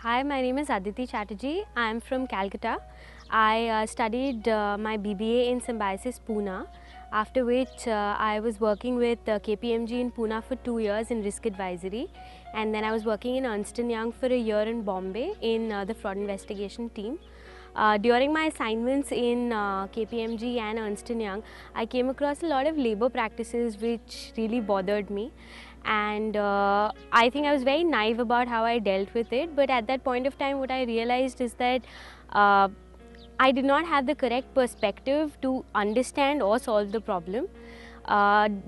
Hi, my name is Aditi Chatterjee. I am from Calcutta. I studied my BBA in Symbiosis, Pune, after which I was working with KPMG in Pune for 2 years in risk advisory, and then I was working in Ernst & Young for a year in Bombay in the fraud investigation team. During my assignments in KPMG and Ernst & Young, I came across a lot of labor practices which really bothered me, and I think I was very naive about how I dealt with it. But at that point of time, what I realized is that I did not have the correct perspective to understand or solve the problem.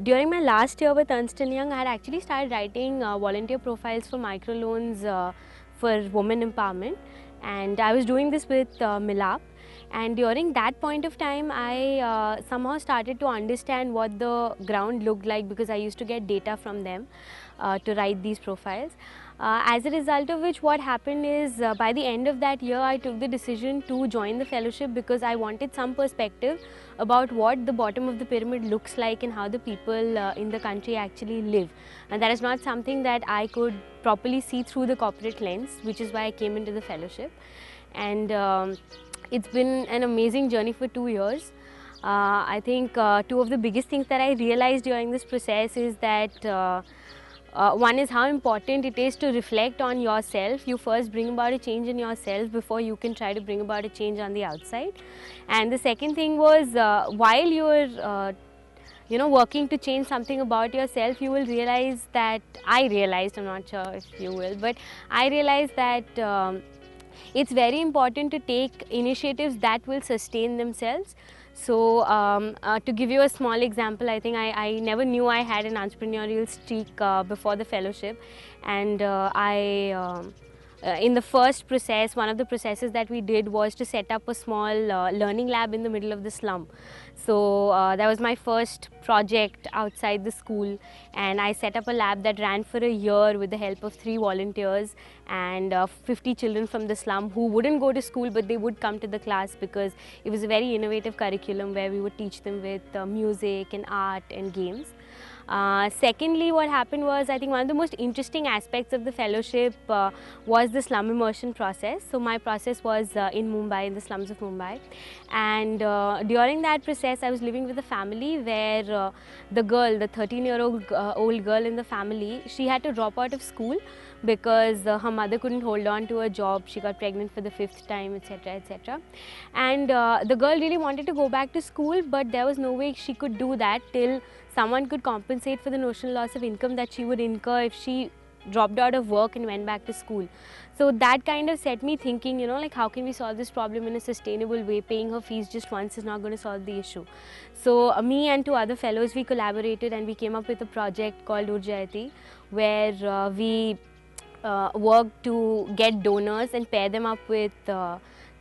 During my last year with Ernst & Young, I had actually started writing volunteer profiles for microloans for women empowerment, and I was doing this with Milap. And during that point of time, I somehow started to understand what the ground looked like, because I used to get data from them to write these profiles. As a result of which, what happened is by the end of that year, I took the decision to join the fellowship because I wanted some perspective about what the bottom of the pyramid looks like and how the people in the country actually live. And that is not something that I could properly see through the corporate lens, which is why I came into the fellowship. And it's been an amazing journey for 2 years. I think two of the biggest things that I realized during this process is that one is how important it is to reflect on yourself. You first bring about a change in yourself before you can try to bring about a change on the outside. And the second thing was while you're working to change something about yourself, you will realize that I realized, I'm not sure if you will, but I realized that it's very important to take initiatives that will sustain themselves. So to give you a small example, I think I never knew I had an entrepreneurial streak before the fellowship, and in the first process, one of the processes that we did was to set up a small learning lab in the middle of the slum. So that was my first project outside the school, and I set up a lab that ran for a year with the help of 3 volunteers and 50 children from the slum who wouldn't go to school, but they would come to the class because it was a very innovative curriculum where we would teach them with music and art and games. Secondly, what happened was, I think one of the most interesting aspects of the fellowship was the slum immersion process. So my process was in Mumbai, in the slums of Mumbai, and during that process I was living with a family where the girl, the 13-year-old old girl in the family, she had to drop out of school because her mother couldn't hold on to a job. She got pregnant for the 5th time, etc., etc. And the girl really wanted to go back to school, but there was no way she could do that till someone could compensate for the notional loss of income that she would incur if she dropped out of work and went back to school. So that kind of set me thinking, like, how can we solve this problem in a sustainable way? Paying her fees just once is not going to solve the issue. So me and 2 other fellows, we collaborated and we came up with a project called Urjayati, where we worked to get donors and pair them up with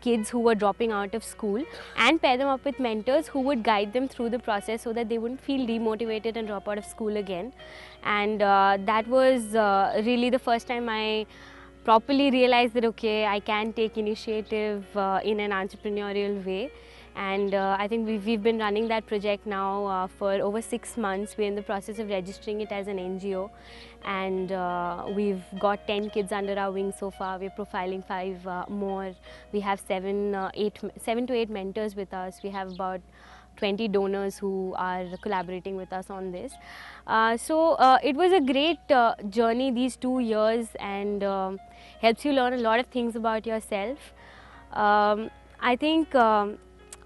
kids who were dropping out of school, and pair them up with mentors who would guide them through the process so that they wouldn't feel demotivated and drop out of school again. And that was really the first time I properly realized that, okay, I can take initiative in an entrepreneurial way. And I think we've been running that project now for over 6 months. We're in the process of registering it as an NGO, and we've got 10 kids under our wing so far. We're profiling 5 more. We have 7 to 8 mentors with us. We have about 20 donors who are collaborating with us on this. So it was a great journey these 2 years, and helps you learn a lot of things about yourself. I think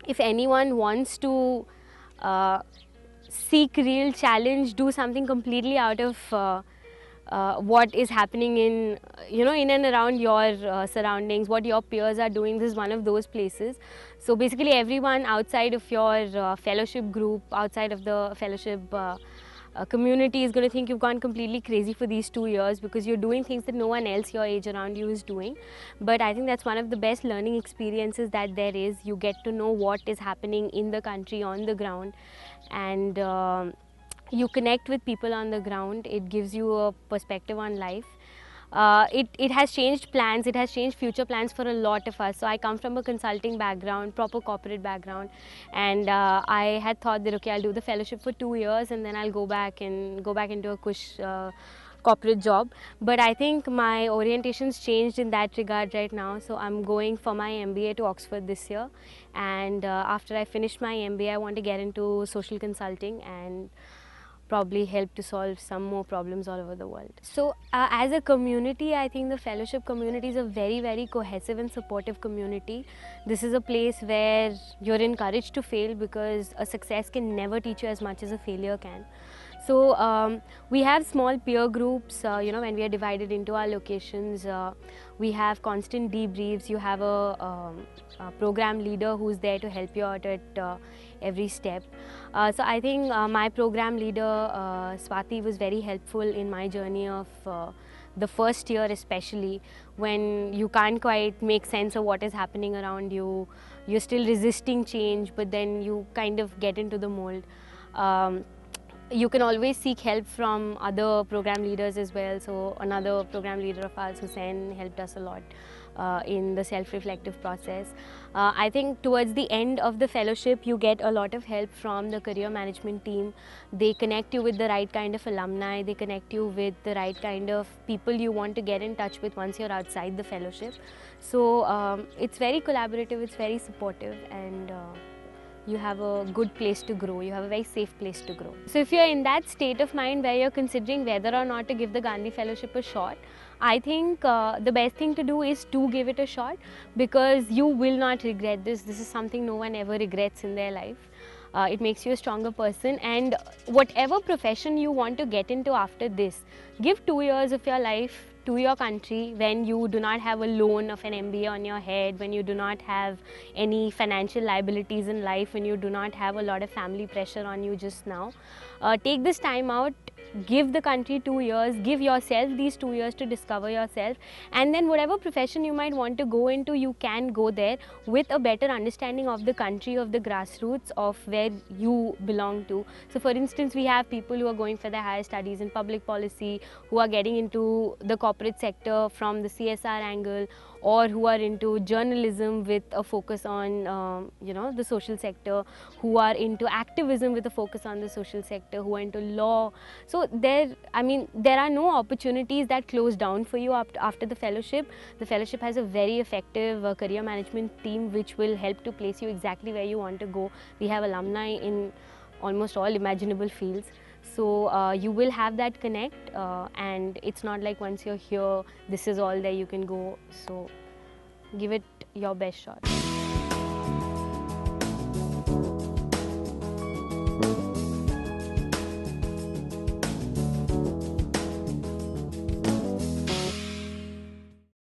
if anyone wants to seek real challenge, do something completely out of what is happening in and around your surroundings, what your peers are doing. This is one of those places. So basically everyone outside of your fellowship group, outside of the fellowship community is going to think you've gone completely crazy for these 2 years because you're doing things that no one else your age around you is doing. But I think that's one of the best learning experiences that there is. You get to know what is happening in the country on the ground, and you connect with people on the ground. It gives you a perspective on life. It has changed plans, it has changed future plans for a lot of us. So I come from a consulting background, proper corporate background, and I had thought that, okay, I'll do the fellowship for 2 years and then I'll go back into a corporate job. But I think my orientation's changed in that regard right now. So I'm going for my MBA to Oxford this year, and after I finish my MBA, I want to get into social consulting and probably help to solve some more problems all over the world. So as a community, I think the fellowship community is a very, very cohesive and supportive community. This is a place where you're encouraged to fail, because a success can never teach you as much as a failure can. So we have small peer groups, when we are divided into our locations. We have constant debriefs. You have a program leader who's there to help you out at every step. So I think my program leader, Swati, was very helpful in my journey of the first year, especially when you can't quite make sense of what is happening around you. You're still resisting change, but then you kind of get into the mold. You can always seek help from other program leaders as well. So another program leader of ours, Hussein, helped us a lot in the self-reflective process. I think towards the end of the fellowship, you get a lot of help from the career management team. They connect you with the right kind of alumni. They connect you with the right kind of people you want to get in touch with once you're outside the fellowship. So it's very collaborative, it's very supportive, and you have a good place to grow. You have a very safe place to grow. So if you're in that state of mind where you're considering whether or not to give the Gandhi Fellowship a shot, I think the best thing to do is to give it a shot, because you will not regret this. This is something no one ever regrets in their life. It makes you a stronger person, and whatever profession you want to get into after this, give 2 years of your life to your country when you do not have a loan of an MBA on your head, when you do not have any financial liabilities in life, when you do not have a lot of family pressure on you just now. Take this time out, give the country 2 years, give yourself these 2 years to discover yourself, and then whatever profession you might want to go into, you can go there with a better understanding of the country, of the grassroots, of where you belong to. So for instance, we have people who are going for their higher studies in public policy, who are getting into the corporate sector from the CSR angle, or who are into journalism with a focus on the social sector, who are into activism with a focus on the social sector, who are into law. So there are no opportunities that close down for you after the fellowship. The fellowship has a very effective career management team which will help to place you exactly where you want to go. We have alumni in almost all imaginable fields. So you will have that connect, and it's not like once you're here, this is all there you can go. So give it your best shot.